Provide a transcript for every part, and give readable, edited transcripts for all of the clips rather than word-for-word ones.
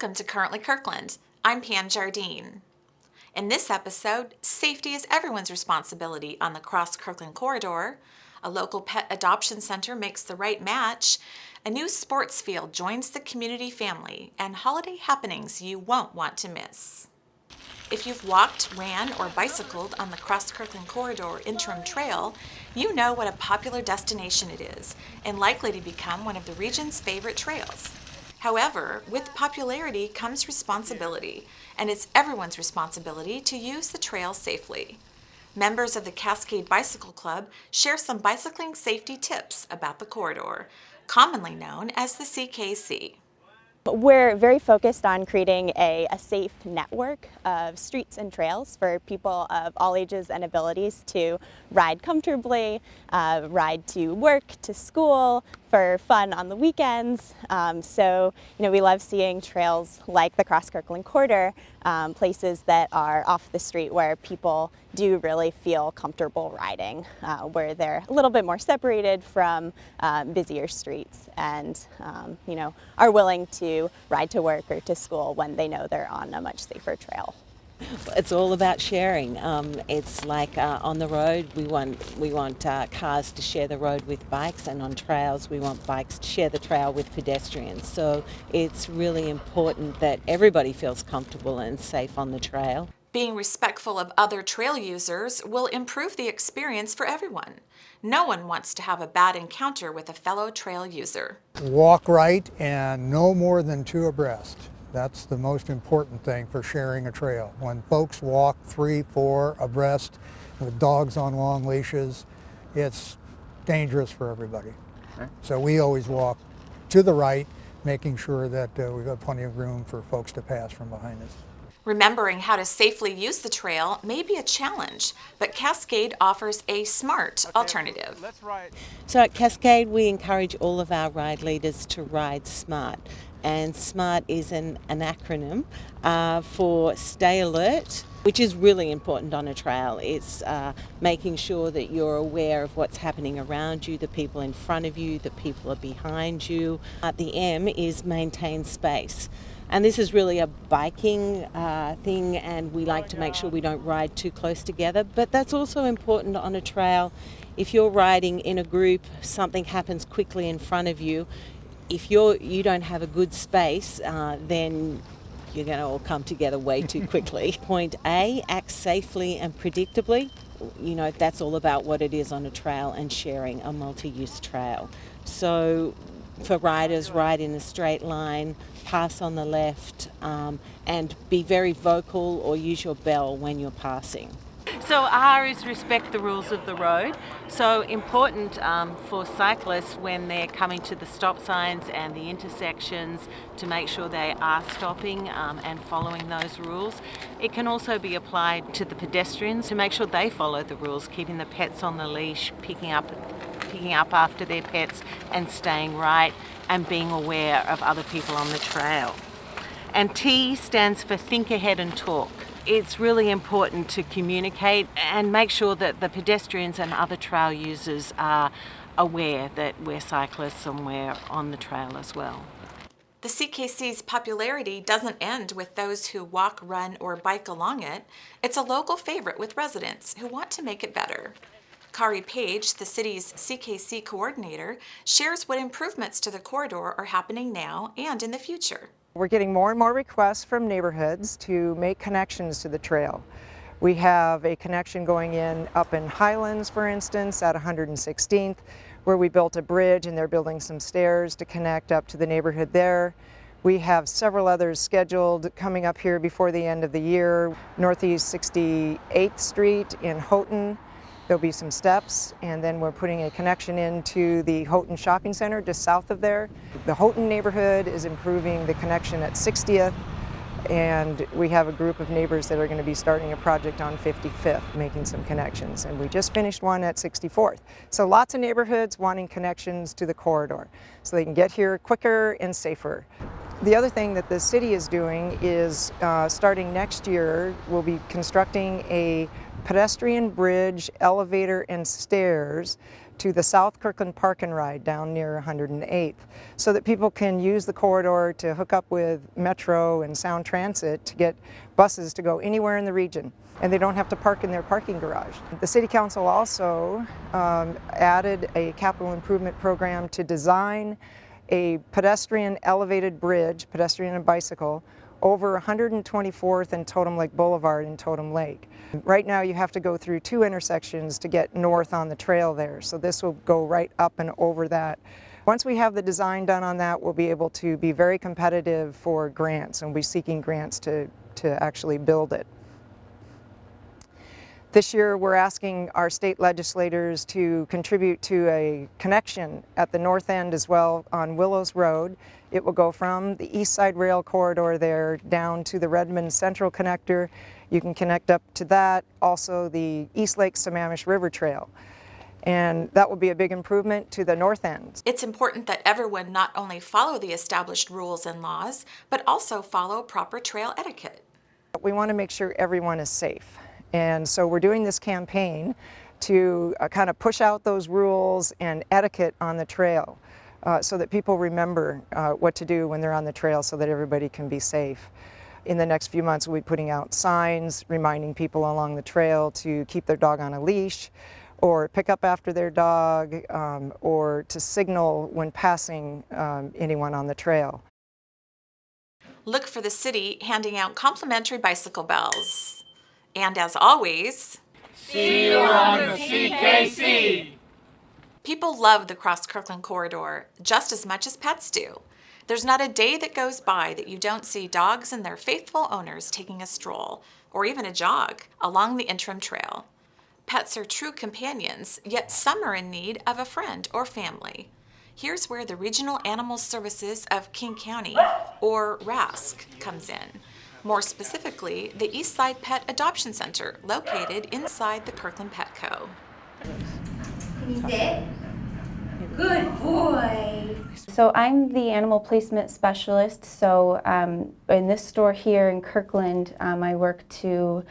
Welcome to Currently Kirkland. I'm Pam Jardine. In this episode, safety is everyone's responsibility on the Cross Kirkland Corridor. A local pet adoption center makes the right match. A new sports field joins the community family, and holiday happenings you won't want to miss. If you've walked, ran, or bicycled on the Cross Kirkland Corridor interim trail, you know what a popular destination it is, and likely to become one of the region's favorite trails. However, with popularity comes responsibility, and it's everyone's responsibility to use the trail safely. Members of the Cascade Bicycle Club share some bicycling safety tips about the corridor, commonly known as the CKC. We're very focused on creating a safe network of streets and trails for people of all ages and abilities to ride comfortably, ride to work, to school, for fun on the weekends. We love seeing trails like the Cross Kirkland Corridor, places that are off the street where people do really feel comfortable riding, where they're a little bit more separated from busier streets and are willing to ride to work or to school when they know they're on a much safer trail. It's all about sharing. It's like on the road we want cars to share the road with bikes, and on trails we want bikes to share the trail with pedestrians. So it's really important that everybody feels comfortable and safe on the trail. Being respectful of other trail users will improve the experience for everyone. No one wants to have a bad encounter with a fellow trail user. Walk right and no more than 2 abreast. That's the most important thing for sharing a trail. When folks walk 3, 4 abreast with dogs on long leashes, it's dangerous for everybody. Okay. So we always walk to the right, making sure that we've got plenty of room for folks to pass from behind us. Remembering how to safely use the trail may be a challenge, but Cascade offers a smart alternative. Let's ride. So at Cascade we encourage all of our ride leaders to ride smart. And SMART is an acronym for Stay Alert, which is really important on a trail. It's making sure that you're aware of what's happening around you, the people in front of you, the people are behind you. The M is Maintain Space. And this is really a biking thing, and we like to make sure we don't ride too close together, but that's also important on a trail. If you're riding in a group, something happens quickly in front of you. If you don't have a good space, then you're going to all come together way too quickly. Point A, act safely and predictably. That's all about what it is on a trail and sharing a multi-use trail. So for riders, ride in a straight line, pass on the left, and be very vocal or use your bell when you're passing. So R is respect the rules of the road. So important for cyclists when they're coming to the stop signs and the intersections to make sure they are stopping and following those rules. It can also be applied to the pedestrians to make sure they follow the rules, keeping the pets on the leash, picking up after their pets and staying right, and being aware of other people on the trail. And T stands for think ahead and talk. It's really important to communicate and make sure that the pedestrians and other trail users are aware that we're cyclists and we're on the trail as well. The CKC's popularity doesn't end with those who walk, run, or bike along it. It's a local favorite with residents who want to make it better. Kari Page, the city's CKC coordinator, shares what improvements to the corridor are happening now and in the future. We're getting more and more requests from neighborhoods to make connections to the trail. We have a connection going in up in Highlands, for instance, at 116th, where we built a bridge and they're building some stairs to connect up to the neighborhood there. We have several others scheduled coming up here before the end of the year. Northeast 68th Street in Houghton. There'll be some steps, and then we're putting a connection into the Houghton Shopping Center just south of there. The Houghton neighborhood is improving the connection at 60th, and we have a group of neighbors that are going to be starting a project on 55th, making some connections, and we just finished one at 64th. So lots of neighborhoods wanting connections to the corridor so they can get here quicker and safer. The other thing that the city is doing is starting next year, we'll be constructing a pedestrian bridge, elevator, and stairs to the South Kirkland Park and Ride down near 108th, so that people can use the corridor to hook up with Metro and Sound Transit to get buses to go anywhere in the region, and they don't have to park in their parking garage. The City Council also added a capital improvement program to design a pedestrian elevated bridge, pedestrian and bicycle, over 124th and Totem Lake Boulevard in Totem Lake. Right now you have to go through 2 intersections to get north on the trail there, so this will go right up and over that. Once we have the design done on that, we'll be able to be very competitive for grants, and we'll be seeking grants to actually build it. This year we're asking our state legislators to contribute to a connection at the north end as well on Willows Road. It will go from the East Side Rail Corridor there down to the Redmond Central Connector. You can connect up to that, also the East Lake Sammamish River Trail. And that will be a big improvement to the north end. It's important that everyone not only follow the established rules and laws, but also follow proper trail etiquette. We want to make sure everyone is safe. And so we're doing this campaign to kind of push out those rules and etiquette on the trail so that people remember what to do when they're on the trail so that everybody can be safe. In the next few months, we'll be putting out signs reminding people along the trail to keep their dog on a leash, or pick up after their dog, or to signal when passing anyone on the trail. Look for the city handing out complimentary bicycle bells. And as always, see you on the CKC! People love the Cross Kirkland Corridor just as much as pets do. There's not a day that goes by that you don't see dogs and their faithful owners taking a stroll, or even a jog, along the interim trail. Pets are true companions, yet some are in need of a friend or family. Here's where the Regional Animal Services of King County, or RASC, comes in. More specifically, the Eastside Pet Adoption Center, located inside the Kirkland Petco. Can you sit? Good boy. So I'm the animal placement specialist. So in this store here in Kirkland, I work to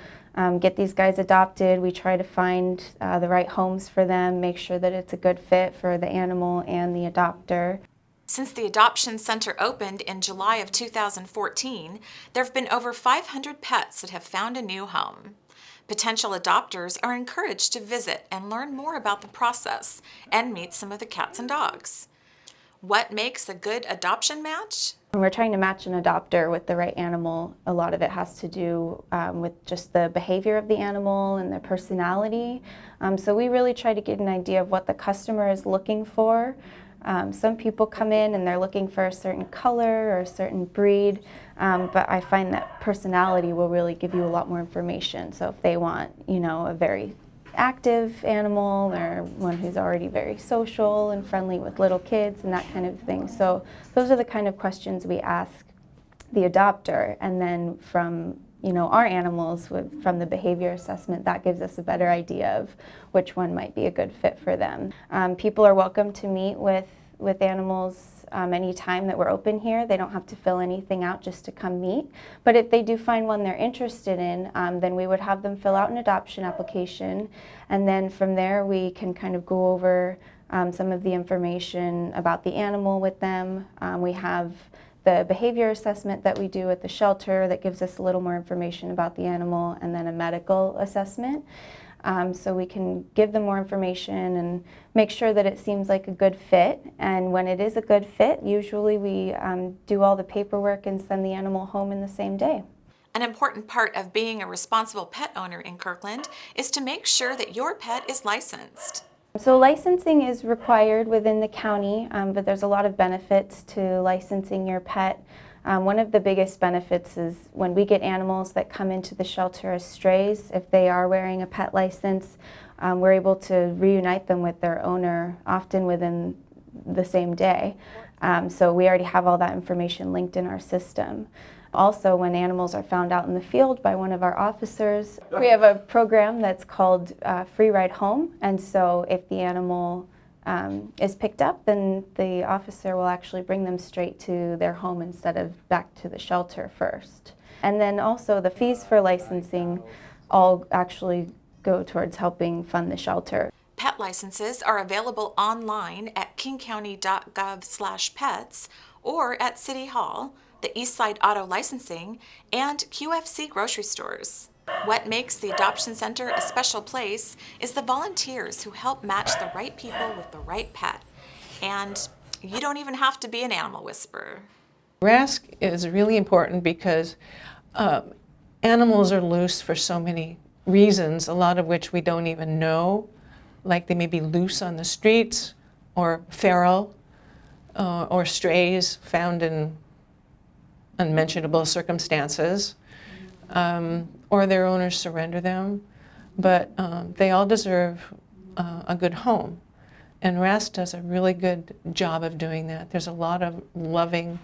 get these guys adopted. We try to find the right homes for them, make sure that it's a good fit for the animal and the adopter. Since the adoption center opened in July of 2014, there have been over 500 pets that have found a new home. Potential adopters are encouraged to visit and learn more about the process and meet some of the cats and dogs. What makes a good adoption match? When we're trying to match an adopter with the right animal, a lot of it has to do with just the behavior of the animal and their personality. So we really try to get an idea of what the customer is looking for. Some people come in and they're looking for a certain color or a certain breed, but I find that personality will really give you a lot more information. So if they want, a very active animal or one who's already very social and friendly with little kids and that kind of thing. So those are the kind of questions we ask the adopter, and then from our animals, from the behavior assessment, that gives us a better idea of which one might be a good fit for them. People are welcome to meet with animals anytime that we're open here. They don't have to fill anything out just to come meet. But if they do find one they're interested in, then we would have them fill out an adoption application. And then from there we can kind of go over some of the information about the animal with them. We have the behavior assessment that we do at the shelter that gives us a little more information about the animal, and then a medical assessment. So we can give them more information and make sure that it seems like a good fit. And when it is a good fit, usually we do all the paperwork and send the animal home in the same day. An important part of being a responsible pet owner in Kirkland is to make sure that your pet is licensed. So licensing is required within the county, but there's a lot of benefits to licensing your pet. One of the biggest benefits is when we get animals that come into the shelter as strays, if they are wearing a pet license, we're able to reunite them with their owner, often within the same day. So we already have all that information linked in our system. Also, when animals are found out in the field by one of our officers, we have a program that's called Free Ride Home. And so if the animal is picked up, then the officer will actually bring them straight to their home instead of back to the shelter first. And then also the fees for licensing all actually go towards helping fund the shelter. pet licenses are available online at kingcounty.gov/pets or at City Hall, the Eastside Auto Licensing, and QFC grocery stores. What makes the Adoption Center a special place is the volunteers who help match the right people with the right pet. And you don't even have to be an animal whisperer. RASC is really important because animals are loose for so many reasons, a lot of which we don't even know, like they may be loose on the streets or feral or strays found in unmentionable circumstances, or their owners surrender them, but they all deserve a good home. And RASC does a really good job of doing that. There's a lot of loving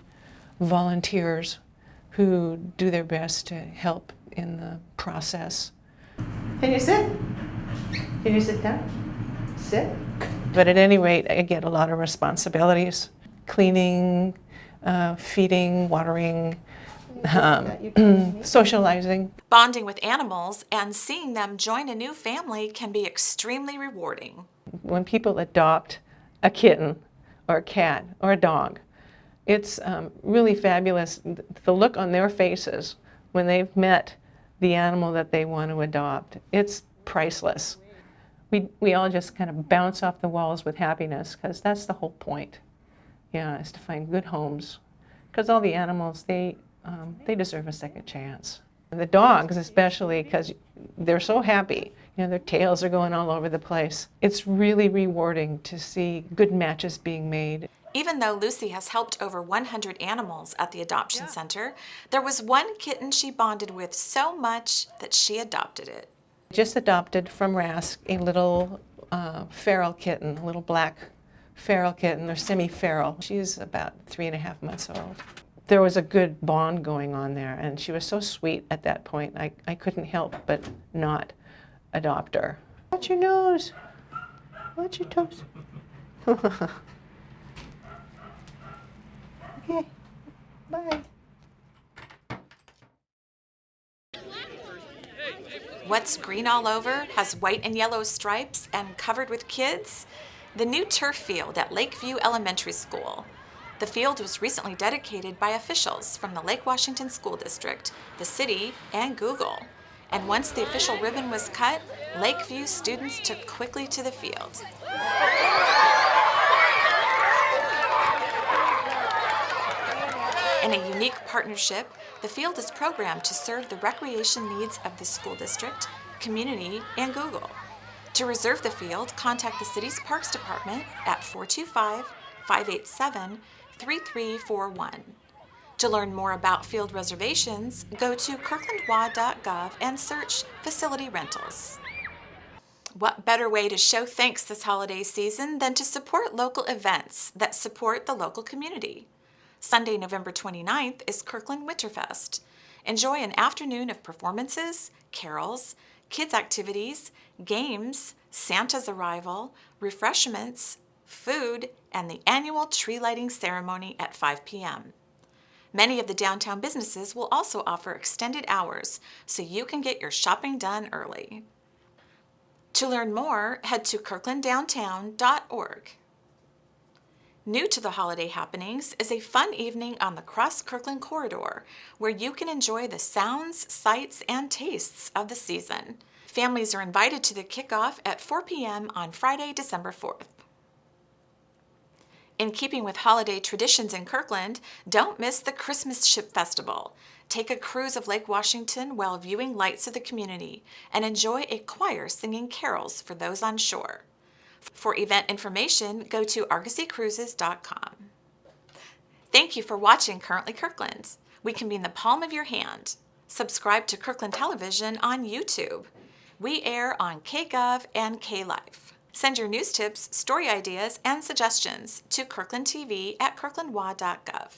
volunteers who do their best to help in the process. Can you sit? Can you sit down? Sit. But at any rate, I get a lot of responsibilities: cleaning, feeding, watering, socializing. Bonding with animals and seeing them join a new family can be extremely rewarding. When people adopt a kitten or a cat or a dog, it's really fabulous. The look on their faces when they've met the animal that they want to adopt, it's priceless. We all just kind of bounce off the walls with happiness, because that's the whole point, is to find good homes. Because all the animals, they deserve a second chance. The dogs especially, because they're so happy. Their tails are going all over the place. It's really rewarding to see good matches being made. Even though Lucy has helped over 100 animals at the Adoption Center, there was one kitten she bonded with so much that she adopted it. Just adopted from RASC a little feral kitten, a little black feral kitten, or semi-feral. She's about 3.5 months old. There was a good bond going on there, and she was so sweet at that point. I couldn't help but not adopt her. Watch your nose. Watch your toes. Okay, bye. What's green all over, has white and yellow stripes, and covered with kids? The new turf field at Lakeview Elementary School. The field was recently dedicated by officials from the Lake Washington School District, the city, and Google. And once the official ribbon was cut, Lakeview students took quickly to the field. In a unique partnership, the field is programmed to serve the recreation needs of the school district, community, and Google. To reserve the field, contact the city's Parks Department at 425-587-3341. To learn more about field reservations, go to kirklandwa.gov and search Facility Rentals. What better way to show thanks this holiday season than to support local events that support the local community? Sunday, November 29th is Kirkland Winterfest. Enjoy an afternoon of performances, carols, kids' activities, games, Santa's arrival, refreshments, food, and the annual tree lighting ceremony at 5 p.m. Many of the downtown businesses will also offer extended hours, so you can get your shopping done early. To learn more, head to kirklanddowntown.org. New to the holiday happenings is a fun evening on the Cross Kirkland Corridor, where you can enjoy the sounds, sights, and tastes of the season. Families are invited to the kickoff at 4 p.m. on Friday, December 4th. In keeping with holiday traditions in Kirkland, don't miss the Christmas Ship Festival. Take a cruise of Lake Washington while viewing lights of the community and enjoy a choir singing carols for those on shore. For event information, go to argosicruises.com. Thank you for watching Currently Kirkland. We can be in the palm of your hand. Subscribe to Kirkland Television on YouTube. We air on KGov and KLife. Send your news tips, story ideas, and suggestions to kirklandtv@kirklandwa.gov.